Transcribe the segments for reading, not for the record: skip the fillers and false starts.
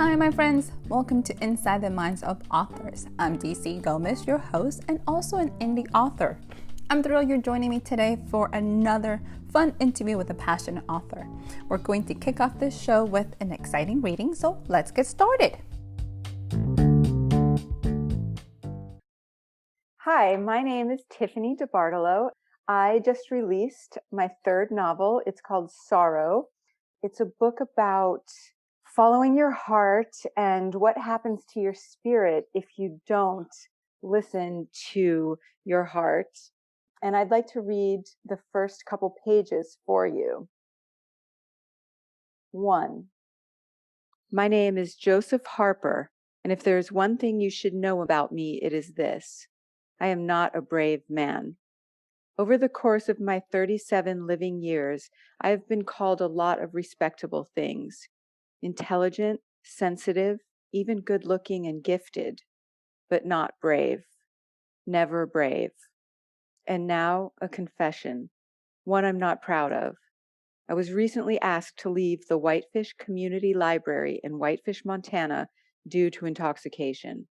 Hi, my friends. Welcome to Inside the Minds of Authors. I'm DC Gomez, your host, and also an indie author. I'm thrilled you're joining me today for another fun interview with a passionate author. We're going to kick off this show with an exciting reading, so let's get started. Hi, my name is Tiffanie DeBartolo. I just released my third novel. It's called Sorrow. It's a book about following your heart and what happens to your spirit if you don't listen to your heart. And I'd like to read the first couple pages for you. 1. My name is Joseph Harper, and if there is one thing you should know about me, it is this. I am not a brave man. Over the course of my 37 living years, I have been called a lot of respectable things. Intelligent, sensitive, even good-looking and gifted, but not brave. Never brave. And now a confession, one I'm not proud of. I was recently asked to leave the Whitefish Community Library in Whitefish, Montana, due to intoxication.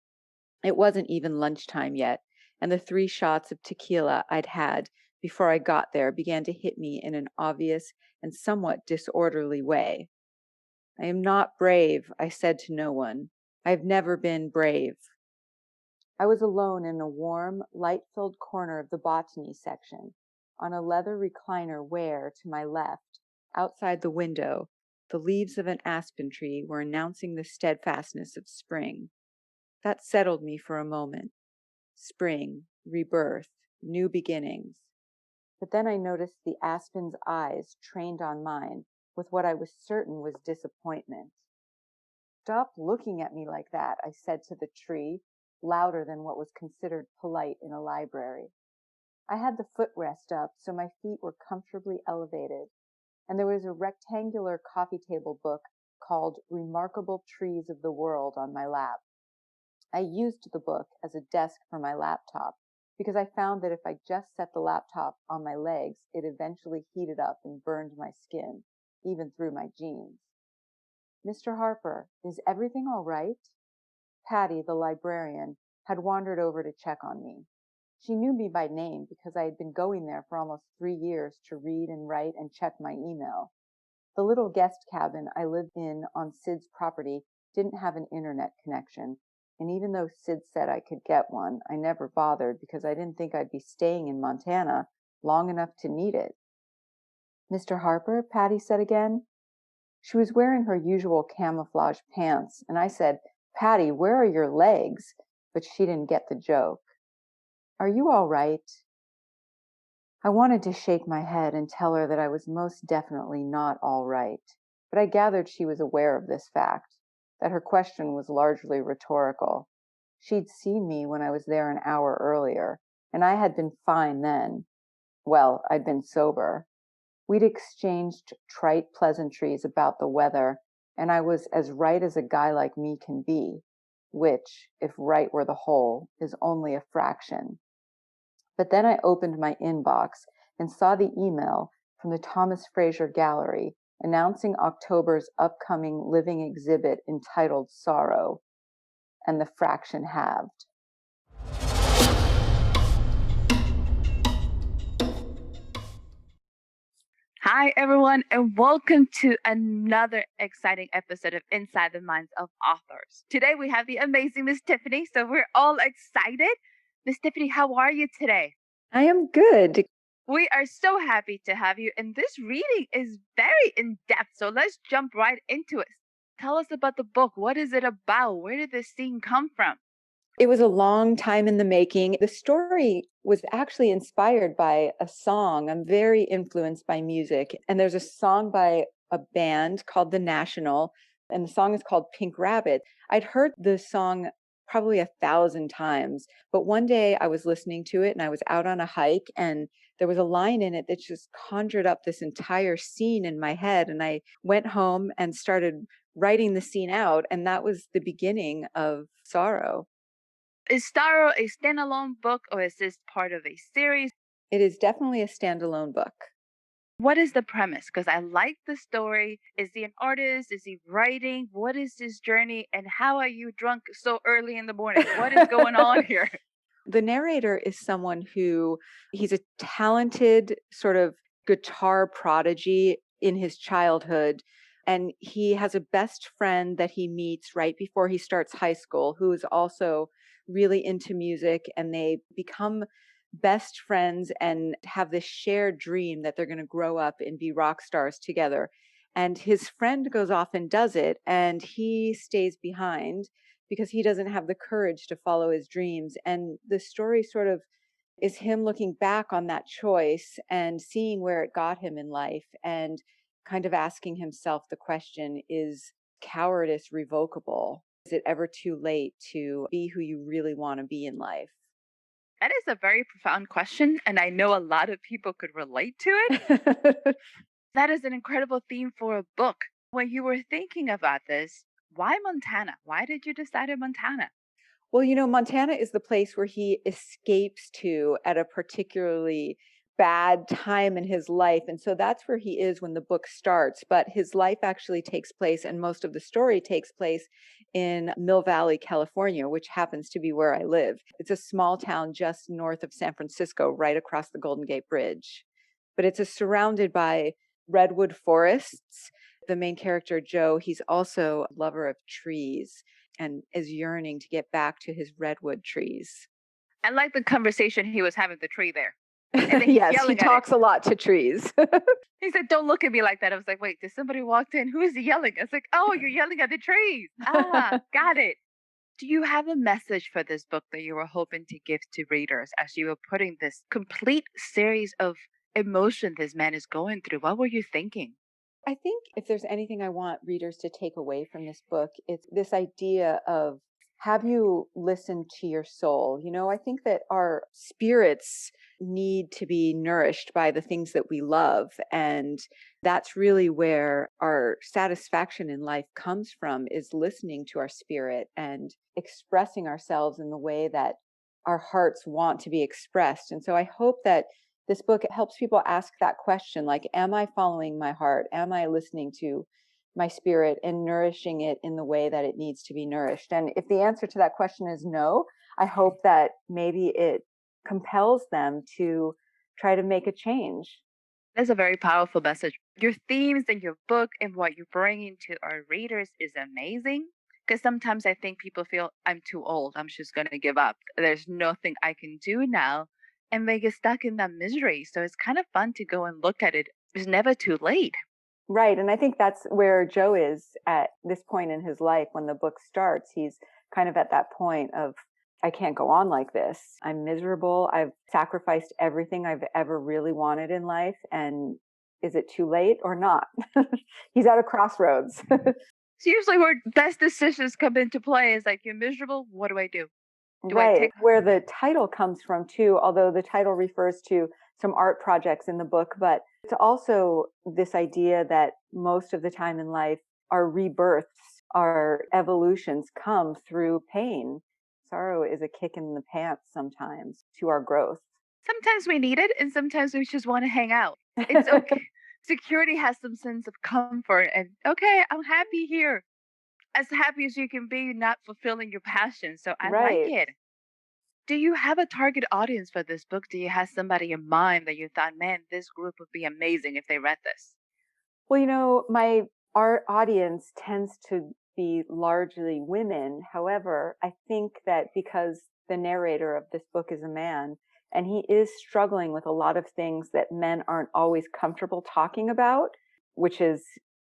It wasn't even lunchtime yet, and the 3 shots of tequila I'd had before I got there began to hit me in an obvious and somewhat disorderly way. I am not brave, I said to no one. I have never been brave. I was alone in a warm, light-filled corner of the botany section, on a leather recliner where, to my left, outside the window, the leaves of an aspen tree were announcing the steadfastness of spring. That settled me for a moment. Spring, rebirth, new beginnings. But then I noticed the aspen's eyes trained on mine with what I was certain was disappointment. Stop looking at me like that, I said to the tree, louder than what was considered polite in a library. I had the footrest up so my feet were comfortably elevated, and there was a rectangular coffee table book called Remarkable Trees of the World on my lap. I used the book as a desk for my laptop because I found that if I just set the laptop on my legs, it eventually heated up and burned my skin, even through my jeans. Mr. Harper, is everything all right? Patty, the librarian, had wandered over to check on me. She knew me by name because I had been going there for almost 3 years to read and write and check my email. The little guest cabin I lived in on Sid's property didn't have an internet connection, and even though Sid said I could get one, I never bothered because I didn't think I'd be staying in Montana long enough to need it. Mr. Harper, Patty said again. She was wearing her usual camouflage pants, and I said, Patty, where are your legs? But she didn't get the joke. Are you all right? I wanted to shake my head and tell her that I was most definitely not all right, but I gathered she was aware of this fact, that her question was largely rhetorical. She'd seen me when I was there an hour earlier, and I had been fine then. Well, I'd been sober. We'd exchanged trite pleasantries about the weather, and I was as right as a guy like me can be, which, if right were the whole, is only a fraction. But then I opened my inbox and saw the email from the Thomas Fraser Gallery announcing October's upcoming living exhibit entitled Sorrow, and the fraction halved. Hi, everyone, and welcome to another exciting episode of Inside the Minds of Authors. Today, we have the amazing Miss Tiffanie, so we're all excited. Miss Tiffanie, how are you today? I am good. We are so happy to have you, and this reading is very in-depth, so let's jump right into it. Tell us about the book. What is it about? Where did this scene come from? It was a long time in the making. The story was actually inspired by a song. I'm very influenced by music. And there's a song by a band called The National, and the song is called Pink Rabbit. I'd heard the song probably 1,000 times, but one day I was listening to it and I was out on a hike, and there was a line in it that just conjured up this entire scene in my head. And I went home and started writing the scene out, and that was the beginning of Sorrow. Is Sorrow a standalone book, or is this part of a series? It is definitely a standalone book. What is the premise? Because I like the story. Is he an artist? Is he writing? What is this journey? And how are you drunk so early in the morning? What is going on here? The narrator is someone who he's a talented sort of guitar prodigy in his childhood. And he has a best friend that he meets right before he starts high school, who is also really into music. And they become best friends and have this shared dream that they're going to grow up and be rock stars together. And his friend goes off and does it, and he stays behind because he doesn't have the courage to follow his dreams. And the story sort of is him looking back on that choice and seeing where it got him in life and kind of asking himself the question, is cowardice revocable? Is it ever too late to be who you really want to be in life? That is a very profound question. And I know a lot of people could relate to it. That is an incredible theme for a book. When you were thinking about this, why Montana? Why did you decide on Montana? Well, Montana is the place where he escapes to at a particularly bad time in his life. And so that's where he is when the book starts. But his life actually takes place, and most of the story takes place in Mill Valley, California, which happens to be where I live. It's a small town just north of San Francisco, right across the Golden Gate Bridge. But it's surrounded by redwood forests. The main character, Joe, he's also a lover of trees and is yearning to get back to his redwood trees. I like the conversation he was having with the tree there. And then he's Yes, he yelling at it. talks a lot to trees. He said, "Don't look at me like that." I was like, "Wait, did somebody walk in? Who is he yelling?" I was like, "Oh, you're yelling at the trees." Ah, got it. Do you have a message for this book that you were hoping to give to readers as you were putting this complete series of emotion this man is going through? What were you thinking? I think if there's anything I want readers to take away from this book, it's this idea of, have you listened to your soul? I think that our spirits need to be nourished by the things that we love. And that's really where our satisfaction in life comes from, is listening to our spirit and expressing ourselves in the way that our hearts want to be expressed. And so I hope that this book helps people ask that question, like, am I following my heart? Am I listening to my spirit and nourishing it in the way that it needs to be nourished? And if the answer to that question is no, I hope that maybe it compels them to try to make a change. That's a very powerful message. Your themes in your book and what you're bringing to our readers is amazing. Because sometimes I think people feel I'm too old. I'm just going to give up. There's nothing I can do now. And they get stuck in that misery. So it's kind of fun to go and look at it. It's never too late. Right. And I think that's where Joe is at this point in his life. When the book starts, he's kind of at that point of, I can't go on like this. I'm miserable. I've sacrificed everything I've ever really wanted in life. And is it too late or not? He's at a crossroads. It's usually where best decisions come into play is like, you're miserable. What do I do? Do I Right. take Where the title comes from, too, although the title refers to some art projects in the book, but it's also this idea that most of the time in life, our rebirths, our evolutions come through pain. Sorrow is a kick in the pants sometimes to our growth. sometimes we need it and sometimes we just want to hang out. It's okay. Security has some sense of comfort and okay, I'm happy here. As happy as you can be, not fulfilling your passion. So I like Right. it. Do you have a target audience for this book? Do you have somebody in mind that you thought, man, this group would be amazing if they read this? Well, my art audience tends to be largely women. However, I think that because the narrator of this book is a man, and he is struggling with a lot of things that men aren't always comfortable talking about, which is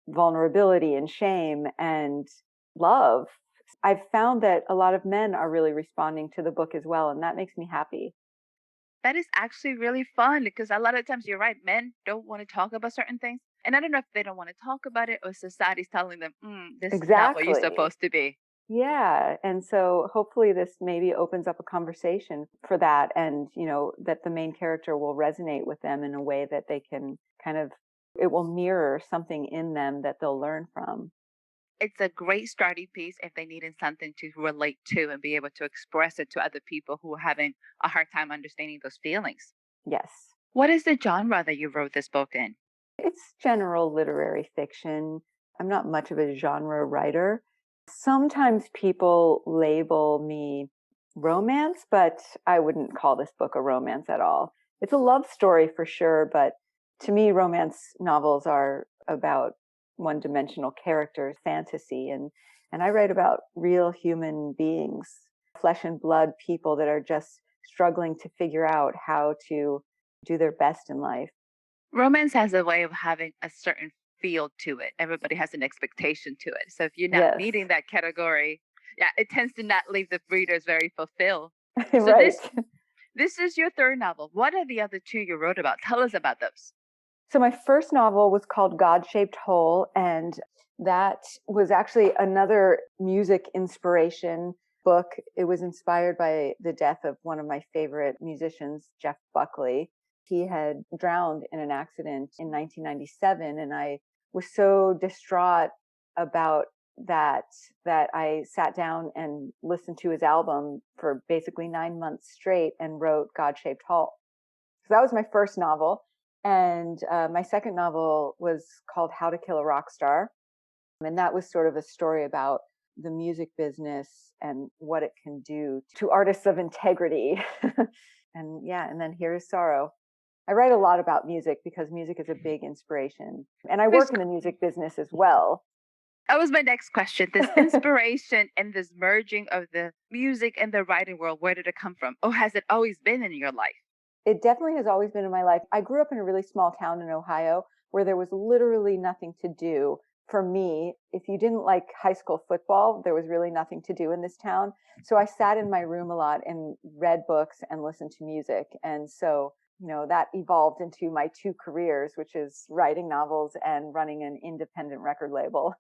vulnerability and shame and love. I've found that a lot of men are really responding to the book as well, and that makes me happy. That is actually really fun because a lot of times you're right, men don't want to talk about certain things. And I don't know if they don't want to talk about it or society's telling them, this is not what you're Exactly. supposed to be. Yeah. And so hopefully this maybe opens up a conversation for that, and, that the main character will resonate with them in a way that they can kind of, it will mirror something in them that they'll learn from. It's a great starting piece if they needed something to relate to and be able to express it to other people who are having a hard time understanding those feelings. Yes. What is the genre that you wrote this book in? It's general literary fiction. I'm not much of a genre writer. Sometimes people label me romance, but I wouldn't call this book a romance at all. It's a love story for sure, but to me, romance novels are about one-dimensional characters, fantasy, and I write about real human beings, flesh and blood people that are just struggling to figure out how to do their best in life. Romance has a way of having a certain feel to it. Everybody has an expectation to it. So if you're not Yes, meeting that category, yeah, it tends to not leave the readers very fulfilled. So right. this is your third novel. What are the other two you wrote about? Tell us about those. So my first novel was called God-Shaped Hole, and that was actually another music inspiration book. It was inspired by the death of one of my favorite musicians, Jeff Buckley. He had drowned in an accident in 1997, and I was so distraught about that I sat down and listened to his album for basically 9 months straight and wrote God-Shaped Hole. So that was my first novel. And my second novel was called How to Kill a Rock Star. And that was sort of a story about the music business and what it can do to artists of integrity. And yeah, and then Here's Sorrow. I write a lot about music because music is a big inspiration. And I This work in the music business as well. that was my next question. This inspiration and this merging of the music and the writing world, where did it come from? Or has it always been in your life? It definitely has always been in my life. I grew up in a really small town in Ohio where there was literally nothing to do. For me, if you didn't like high school football, there was really nothing to do in this town. So I sat in my room a lot and read books and listened to music. And so, that evolved into my two careers, which is writing novels and running an independent record label.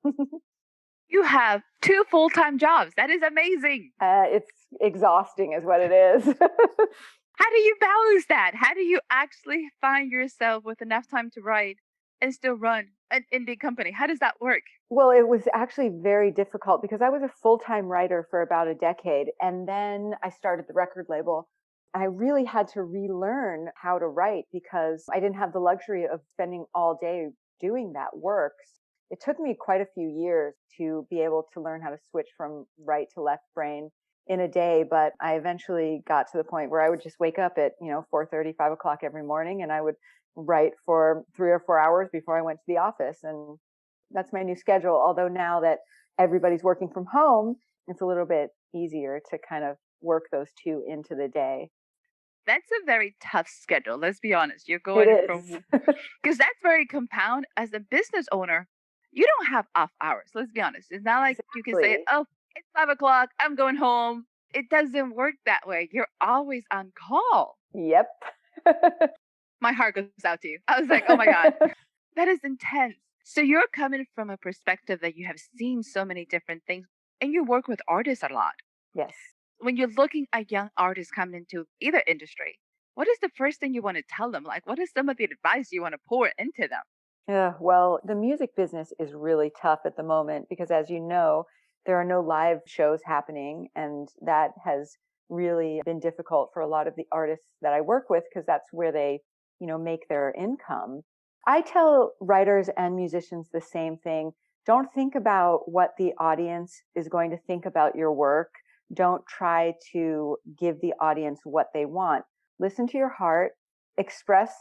You have two full-time jobs. That is amazing. It's exhausting is what it is. How do you balance that? How do you actually find yourself with enough time to write and still run an indie company? How does that work? Well, it was actually very difficult because I was a full-time writer for about a decade, and then I started the record label. I really had to relearn how to write because I didn't have the luxury of spending all day doing that work. It took me quite a few years to be able to learn how to switch from right to left brain in a day, but I eventually got to the point where I would just wake up at, 4:30, 5 o'clock every morning, and I would write for 3 or 4 hours before I went to the office. And that's my new schedule. Although now that everybody's working from home, it's a little bit easier to kind of work those two into the day. That's a very tough schedule. Let's be honest. You're It going is. from, because that's very compound. As a business owner, you don't have off hours. Let's be honest. It's not like you can say, Exactly. oh, it's 5 o'clock. I'm going home. It doesn't work that way. You're always on call. Yep. My heart goes out to you. I was like, oh my God, that is intense. So you're coming from a perspective that you have seen so many different things and you work with artists a lot. Yes. When you're looking at young artists coming into either industry, what is the first thing you want to tell them? Like, what is some of the advice you want to pour into them? Yeah, well, the music business is really tough at the moment because, as you know, there are no live shows happening, and that has really been difficult for a lot of the artists that I work with because that's where they, make their income. I tell writers and musicians the same thing. Don't think about what the audience is going to think about your work. Don't try to give the audience what they want. Listen to your heart, express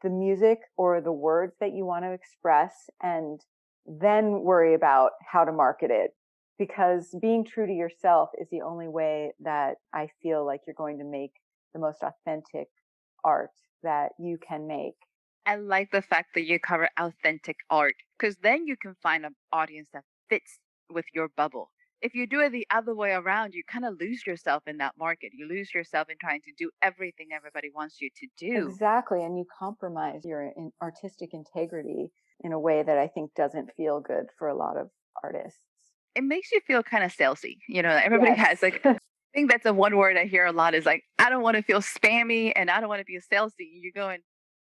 the music or the words that you want to express, and then worry about how to market it. Because being true to yourself is the only way that I feel like you're going to make the most authentic art that you can make. I like the fact that you cover authentic art because then you can find an audience that fits with your bubble. If you do it the other way around, you kind of lose yourself in that market. You lose yourself in trying to do everything everybody wants you to do. Exactly. And you compromise your artistic integrity in a way that I think doesn't feel good for a lot of artists. It makes you feel kind of salesy. Everybody Yes. has like, I think that's a one word I hear a lot is like, I don't want to feel spammy and I don't want to be a salesy. You're going,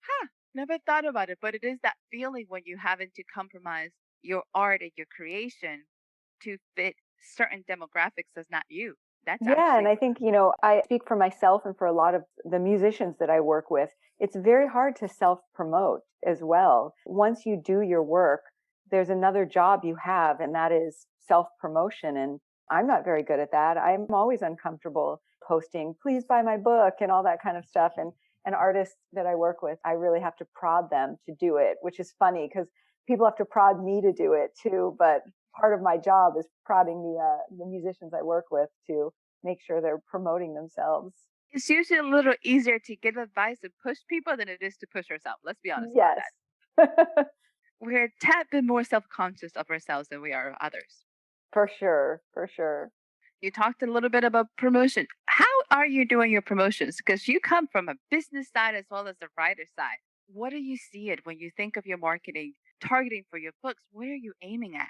huh, never thought about it. But it is that feeling when you having to compromise your art and your creation to fit certain demographics that's not you. That's Yeah, and actually I think, I speak for myself and for a lot of the musicians that I work with. it's very hard to self-promote as well. Once you do your work, there's another job you have, and that is self-promotion. And I'm not very good at that. I'm always uncomfortable posting, please buy my book and all that kind of stuff. And artists that I work with, I really have to prod them to do it, which is funny because people have to prod me to do it too. But part of my job is prodding the musicians I work with to make sure they're promoting themselves. It's usually a little easier to give advice and push people than it is to push ourselves. Let's be honest about Yes. that. We're a tad bit more self-conscious of ourselves than we are of others. For sure. For sure. You talked a little bit about promotion. How are you doing your promotions? Because you come from a business side as well as the writer side. What do you see it when you think of your marketing, targeting for your books? What are you aiming at?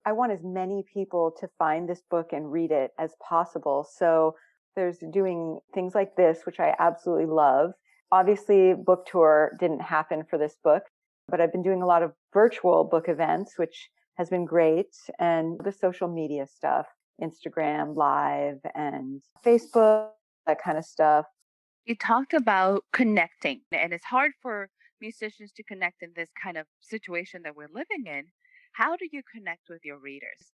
I want as many people to find this book and read it as possible. So there's doing things like this, which I absolutely love. Obviously, book tour didn't happen for this book, but I've been doing a lot of virtual book events, which has been great, and the social media stuff, Instagram Live and Facebook, that kind of stuff. You talked about connecting, and it's hard for musicians to connect in this kind of situation that we're living in. How do you connect with your readers?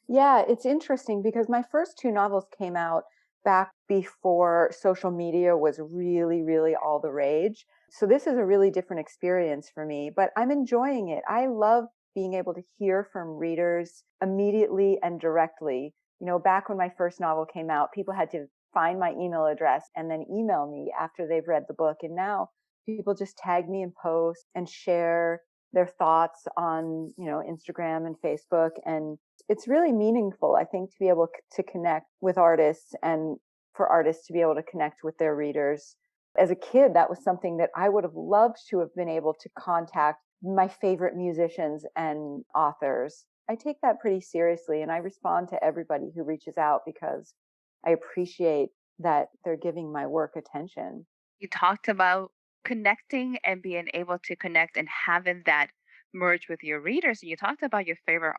Yeah, it's interesting because my first two novels came out back before social media was really, really all the rage. So this is a really different experience for me, but I'm enjoying it. I love being able to hear from readers immediately and directly. You know, back when my first novel came out, people had to find my email address and then email me after they've read the book. And now people just tag me in posts and share their thoughts on, Instagram and Facebook. And it's really meaningful, I think, to be able to connect with artists and for artists to be able to connect with their readers. As a kid, that was something that I would have loved to have been able to contact my favorite musicians and authors. I take that pretty seriously, and I respond to everybody who reaches out because I appreciate that they're giving my work attention. You talked about connecting and being able to connect and having that merge with your readers. And you talked about your favorite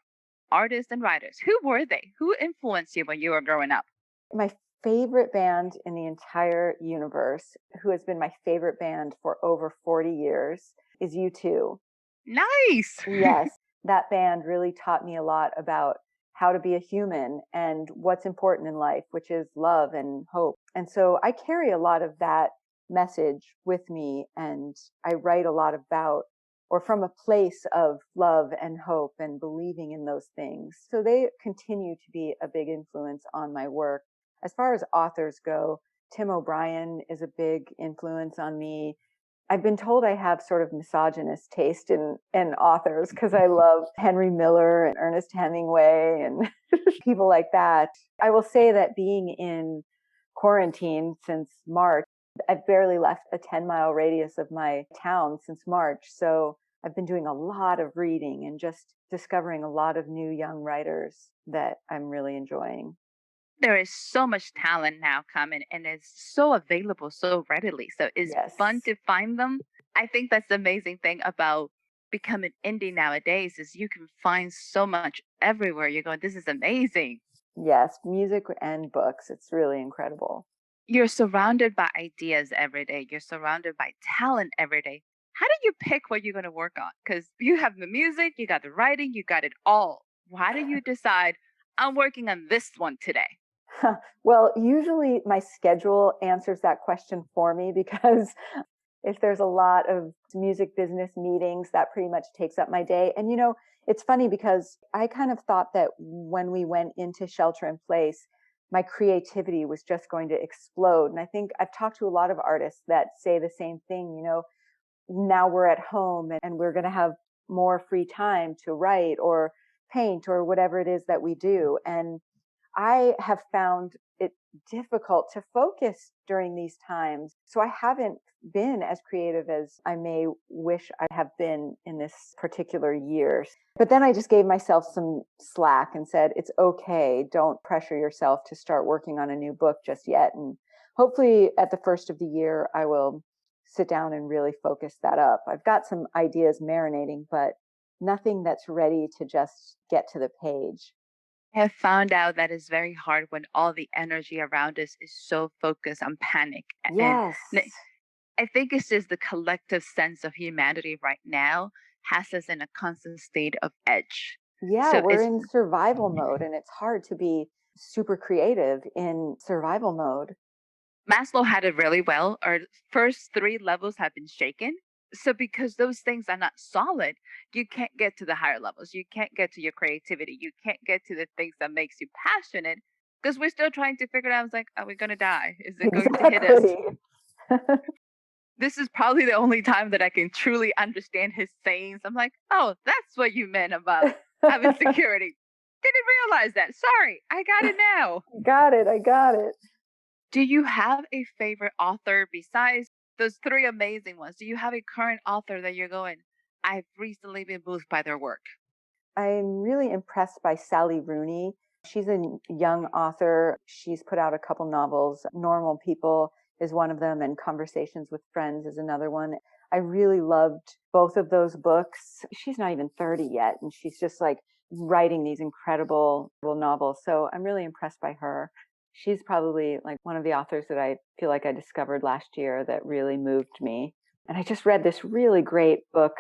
artists and writers. Who were they? Who influenced you when you were growing up? My favorite band in the entire universe, who has been my favorite band for over 40 years, is U2. Nice. Yes, that band really taught me a lot about how to be a human and what's important in life, which is love and hope. And so I carry a lot of that message with me, and I write a lot about or from a place of love and hope and believing in those things. So they continue to be a big influence on my work. As far as authors go, Tim O'Brien is a big influence on me. I've been told I have sort of misogynist taste in authors because I love Henry Miller and Ernest Hemingway and people like that. I will say that being in quarantine since March, I've barely left a 10-mile radius of my town since March. So I've been doing a lot of reading and just discovering a lot of new young writers that I'm really enjoying. There is so much talent now coming and it's so available so readily. So it's Yes. fun to find them. I think that's the amazing thing about becoming indie nowadays is you can find so much everywhere. You're going, this is amazing. Yes, music and books. It's really incredible. You're surrounded by ideas every day. You're surrounded by talent every day. How do you pick what you're going to work on? Because you have the music, you got the writing, you got it all. How do you decide I'm working on this one today? Well, usually my schedule answers that question for me because if there's a lot of music business meetings, that pretty much takes up my day. And, it's funny because I kind of thought that when we went into shelter in place, my creativity was just going to explode. And I think I've talked to a lot of artists that say the same thing, now we're at home and we're going to have more free time to write or paint or whatever it is that we do. And I have found it difficult to focus during these times. So I haven't been as creative as I may wish I have been in this particular year. But then I just gave myself some slack and said, it's okay. Don't pressure yourself to start working on a new book just yet. And hopefully at the first of the year, I will sit down and really focus that up. I've got some ideas marinating, but nothing that's ready to just get to the page. I have found out that it's very hard when all the energy around us is so focused on panic. Yes. I think it's just the collective sense of humanity right now has us in a constant state of edge. Yeah, So we're it's in survival mode, and it's hard to be super creative in survival mode. Maslow had it really well. Our first three levels have been shaken. So because those things are not solid, you can't get to the higher levels. You can't get to your creativity. You can't get to the things that makes you passionate because we're still trying to figure it out. It's like, are we going to die? Is it going to hit us? Exactly. This is probably the only time that I can truly understand his sayings. I'm like, oh, that's what you meant about having security. Didn't realize that. Sorry, I got it now. Got it. I got it. Do you have a favorite author besides those three amazing ones? Do you have a current author that you're going, I've recently been moved by their work? I'm really impressed by Sally Rooney. She's a young author. She's put out a couple novels. Normal People is one of them, and Conversations with Friends is another one. I really loved both of those books. She's not even 30 yet, and she's just like writing these incredible novels. So I'm really impressed by her. She's probably like one of the authors that I feel like I discovered last year that really moved me. And I just read this really great book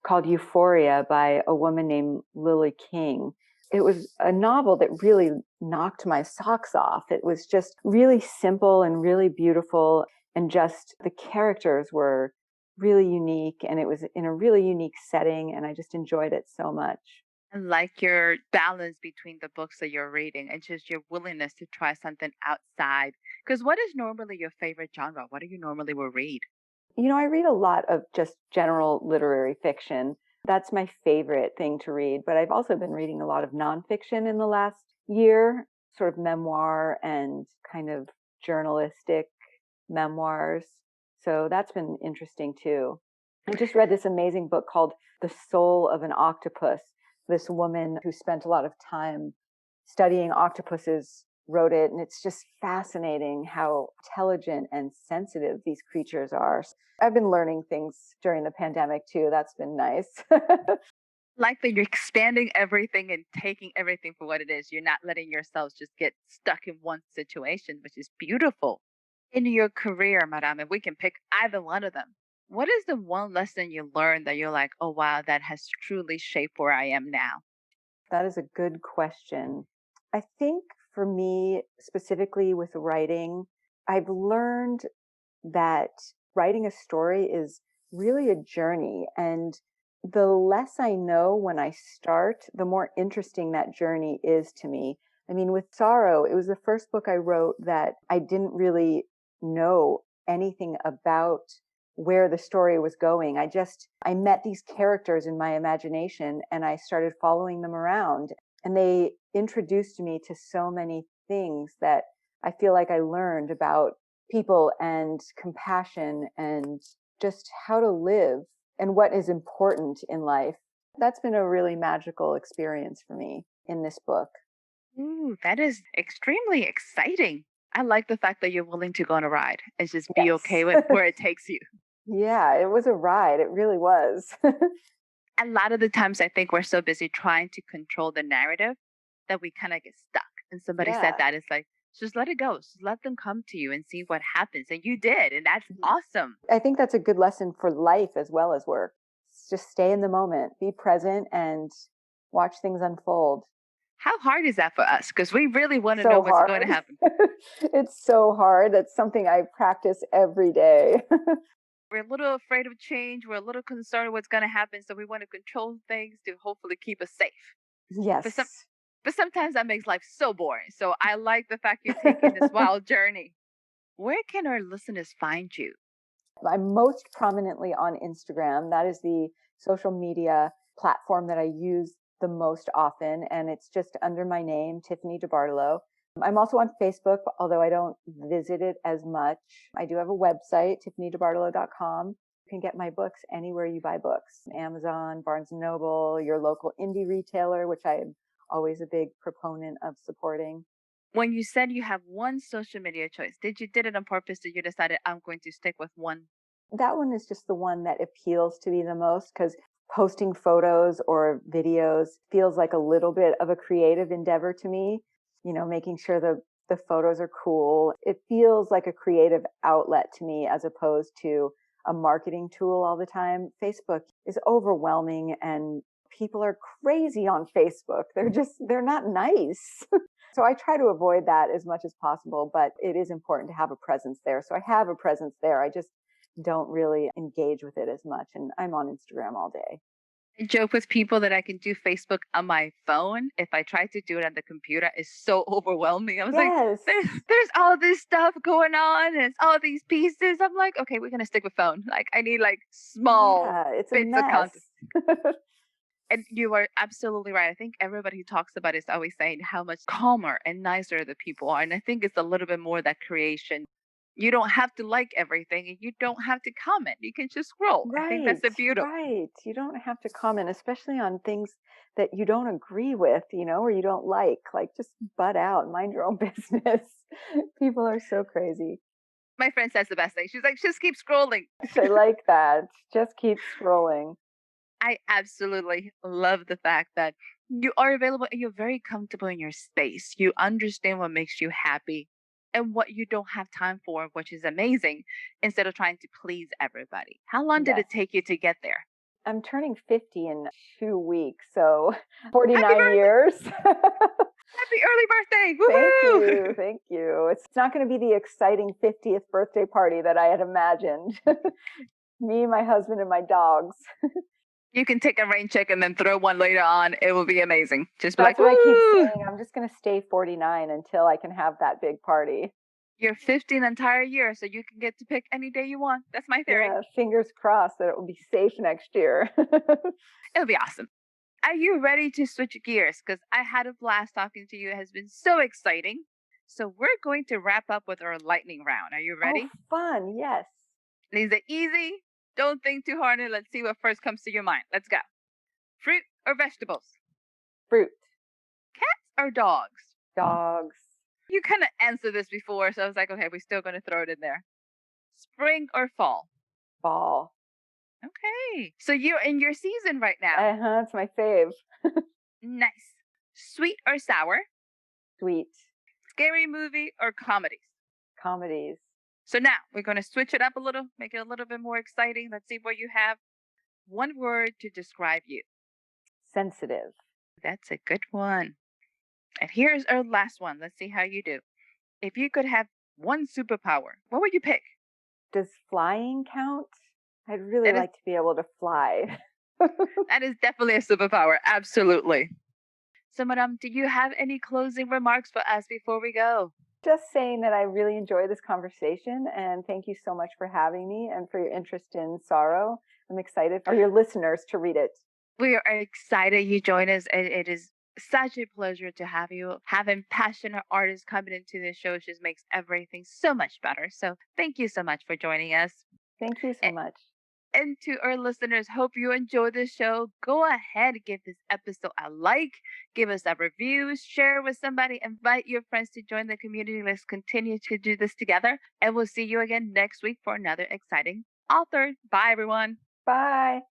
called Euphoria by a woman named Lily King. It was a novel that really knocked my socks off. It was just really simple and really beautiful, and just the characters were really unique, and it was in a really unique setting, and I just enjoyed it so much. I like your balance between the books that you're reading and just your willingness to try something outside. Because what is normally your favorite genre? What do you normally will read? You know, I read a lot of just general literary fiction. That's my favorite thing to read. But I've also been reading a lot of nonfiction in the last year, sort of memoir and kind of journalistic memoirs. So that's been interesting too. I just read this amazing book called The Soul of an Octopus. This woman who spent a lot of time studying octopuses wrote it, and it's just fascinating how intelligent and sensitive these creatures are. I've been learning things during the pandemic too. That's been nice. Like that you're expanding everything and taking everything for what it is. You're not letting yourselves just get stuck in one situation, which is beautiful. In your career, Madame, if we can pick either one of them, what is the one lesson you learned that you're like, oh, wow, that has truly shaped where I am now? That is a good question. I think for me, specifically with writing, I've learned that writing a story is really a journey. And the less I know when I start, the more interesting that journey is to me. I mean, with Sorrow, it was the first book I wrote that I didn't really know anything about where the story was going. I met these characters in my imagination and I started following them around, and they introduced me to so many things that I feel like I learned about people and compassion and just how to live and what is important in life. That's been a really magical experience for me in this book. Ooh, that is extremely exciting. I like the fact that you're willing to go on a ride and just be Yes. okay with where it takes you. Yeah, it was a ride. It really was. A lot of the times, I think we're so busy trying to control the narrative that we kind of get stuck. And somebody said Yeah. that it's like, just let it go. Just let them come to you and see what happens. And you did. And that's awesome. I think that's a good lesson for life as well as work. Just stay in the moment, be present, and watch things unfold. How hard is that for us? Because we really want to know So what's going to hard. happen. It's so hard. That's something I practice every day. We're a little afraid of change. We're a little concerned what's going to happen. So we want to control things to hopefully keep us safe. But some, Yes. but sometimes that makes life so boring. So I like the fact you're taking this wild journey. Where can our listeners find you? I'm most prominently on Instagram. That is the social media platform that I use the most often. And it's just under my name, Tiffanie DeBartolo. I'm also on Facebook, although I don't visit it as much. I do have a website, tiffanydebartolo.com. You can get my books anywhere you buy books. Amazon, Barnes & Noble, your local indie retailer, which I'm always a big proponent of supporting. When you said you have one social media choice, did it on purpose? Did you decided I'm going to stick with one? That one is just the one that appeals to me the most, because posting photos or videos feels like a little bit of a creative endeavor to me. You know, making sure the photos are cool. It feels like a creative outlet to me as opposed to a marketing tool all the time. Facebook is overwhelming and people are crazy on Facebook. They're not nice. So I try to avoid that as much as possible, but it is important to have a presence there. So I have a presence there. I just don't really engage with it as much. And I'm on Instagram all day. I joke with people that I can do Facebook on my phone. If I try to do it on the computer, it's so overwhelming. I was like, Yes. there's all this stuff going on and it's all these pieces. I'm like, okay, we're gonna stick with phone. Like I need like small Yeah, it's a bits of mess. content. And you are absolutely right. I think everybody who talks about it is always saying how much calmer and nicer the people are. And I think it's a little bit more that creation. You don't have to like everything and you don't have to comment. You can just scroll. I think that's the beauty. Right. You don't have to comment, especially on things that you don't agree with, or you don't like. Like, just butt out, mind your own business. People are so crazy. My friend says the best thing. She's like, just keep scrolling. I like that. Just keep scrolling. I absolutely love the fact that you are available and you're very comfortable in your space. You understand what makes you happy and what you don't have time for, which is amazing, instead of trying to please everybody. How long did it take you to get there? I'm turning 50 in 2 weeks, so 49 years. Happy early birthday. Woo-hoo! Thank you. It's not going to be the exciting 50th birthday party that I had imagined. Me, my husband, and my dogs. You can take a rain check and then throw one later on. It will be amazing. Just be That's like, what woo! I keep saying. I'm just going to stay 49 until I can have that big party. You're 50 an entire year, so you can get to pick any day you want. That's my theory. Yeah, fingers crossed that it will be safe next year. It'll be awesome. Are you ready to switch gears? Because I had a blast talking to you. It has been so exciting. So we're going to wrap up with our lightning round. Are you ready? Oh, fun. Yes. These are easy. Don't think too hard and let's see what first comes to your mind. Let's go. Fruit or vegetables? Fruit. Cats or dogs? Dogs. You kind of answered this before, so I was like, okay, we're still going to throw it in there. Spring or fall? Fall. Okay. So you're in your season right now. It's my fave. Nice. Sweet or sour? Sweet. Scary movie or comedies? Comedies. So now we're going to switch it up a little, make it a little bit more exciting. Let's see what you have. One word to describe you. Sensitive. That's a good one. And here's our last one. Let's see how you do. If you could have one superpower, what would you pick? Does flying count? I'd really like to be able to fly. That is definitely a superpower. Absolutely. So, Madame, do you have any closing remarks for us before we go? Just saying that I really enjoy this conversation and thank you so much for having me and for your interest in sorrow. I'm excited for your listeners to read it. We are excited you join us. It is such a pleasure to have you. Having passionate artists coming into this show just makes everything so much better. So thank you so much for joining us. Thank you so much. And to our listeners, hope you enjoy this show. Go ahead, give this episode a like, give us a review, share with somebody, invite your friends to join the community. Let's continue to do this together. And we'll see you again next week for another exciting author. Bye, everyone. Bye.